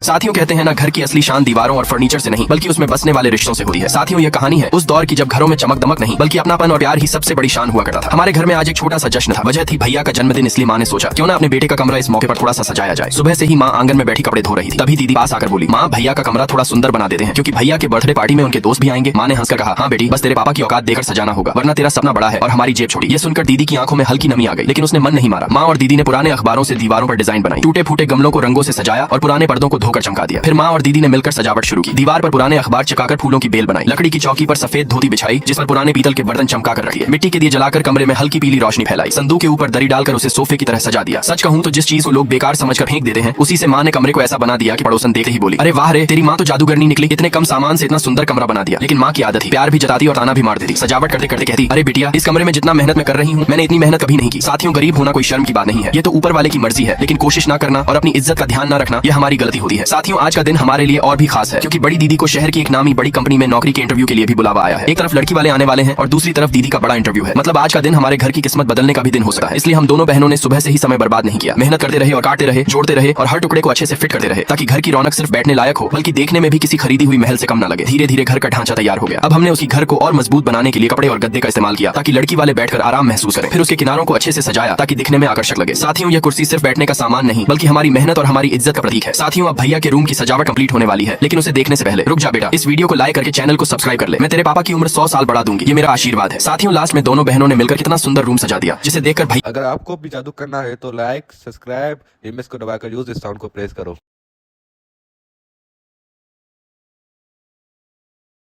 साथियों कहते हैं ना, घर की असली शान दीवारों और फर्नीचर से नहीं बल्कि उसमें बसने वाले रिश्तों से होती है। साथियों यह कहानी है उस दौर की जब घरों में चमक दमक नहीं बल्कि अपनापन और प्यार ही सबसे बड़ी शान हुआ करता था। हमारे घर में आज एक छोटा सा जश्न था। वजह थी भैया का जन्मदिन, इसलिए माँ ने सोचा क्यों ना अपने बेटे का कमरा इस मौके पर थोड़ा सा सजाया जाए। सुबह से ही माँ आंगन में बैठी कपड़े धो रही थी, तभी दीदी पास आकर बोली, माँ भैया का कमरा थोड़ा सुंदर बना देते हैं क्योंकि भैया के बर्थडे पार्टी में उनके दोस्त भी आएंगे। माँ ने हंसकर कहा, हाँ बेटी, बस तेरे पापा की औकात देकर सजाना होगा, वरना तेरा सपना बड़ा है और हमारी जेब छोटी। ये सुनकर दीदी की आंखों में हल्की नमी आ गई, लेकिन उसने मन नहीं मारा। माँ और दीदी ने पुराने अखबारों से दीवारों पर डिजाइन बनाई, टूटे फूटे गमलों को रंगों से सजाया और पुराने पर्दों को धोकर चमका दिया। फिर माँ और दीदी ने मिलकर सजावट शुरू की। दीवार पर पुराने अखबार चिपकाकर फूलों की बेल बनाई, लकड़ी की चौकी पर सफेद धोती बिछाई जिस पर पुराने पीतल के बर्तन चमका कर रखी है, मिट्टी के दिए जलाकर कमरे में हल्की पीली रोशनी फैलाई, संदूक के ऊपर दरी डालकर उसे सोफे की तरह सजा दिया। सच कहूं तो जिस चीज को लोग बेकार समझकर फेंक देते हैं, उसी से माँ ने कमरे को ऐसा बना दिया कि पड़ोसन देखते ही बोली, अरे वाह रे, तेरी माँ तो जादूगरनी निकली, इतने कम सामान से इतना सुंदर कमरा बना दिया। लेकिन माँ की आदत थी, प्यार भी जताती और ताना भी मार देती। सजावट करते करते कहती, अरे बिटिया, इस कमरे में जितना मेहनत मैं कर रही हूँ, मैंने इतनी मेहनत कभी नहीं की। साथियों, गरीब होना कोई शर्म की बात नहीं है, ये तो ऊपर वाले की मर्जी है, लेकिन कोशिश ना करना और अपनी इज्जत का ध्यान न रखना, यह हमारी गलती होती है। साथियों, आज का दिन हमारे लिए और भी खास है क्योंकि बड़ी दीदी को शहर की एक नामी बड़ी कंपनी में नौकरी के इंटरव्यू के लिए भी बुलावा आया है। एक तरफ लड़की वाले आने वाले हैं और दूसरी तरफ दीदी का बड़ा इंटरव्यू है। मतलब आज का दिन हमारे घर की किस्मत बदलने का भी दिन हो सकता है। इसलिए हम दोनों बहनों ने सुबह से ही समय बर्बाद नहीं किया, मेहनत करते रहे और काटते रहे, जोड़ते रहे और हर टुकड़े को अच्छे से फिट करते रहे ताकि घर की रौनक सिर्फ बैठने लायक हो बल्कि देखने में भी किसी खरीदी हुई महल से कम न लगे। धीरे धीरे घर का ढांचा तैयार हो गया। अब हमने उसी घर को और मजबूत बनाने के लिए कपड़े और गद्दे का इस्तेमाल किया ताकि लड़की वाले बैठकर आराम महसूस करें। फिर उसके किनारों को अच्छे से सजाया ताकि दिखने में आकर्षक लगे। साथियों, यह कुर्सी सिर्फ बैठने का सामान नहीं बल्कि हमारी मेहनत और हमारी इज्जत का प्रतीक है। साथियों, अब भैया के रूम की सजावट कंप्लीट होने वाली है, लेकिन उसे देखने से पहले रुक जा बेटा, इस वीडियो को लाइक करके चैनल को सब्सक्राइब कर ले। मैं तेरे पापा की उम्र 100 साल बढ़ा दूंगी, ये मेरा आशीर्वाद है। साथियों, लास्ट में दोनों बहनों ने मिलकर कितना सुंदर रूम सजा दिया जिसे देखकर भाई अगर आपको भी जादू करना है तो लाइक, सब्सक्राइब, एमएस को दबाकर यूज इस साउंड को प्रेस करो।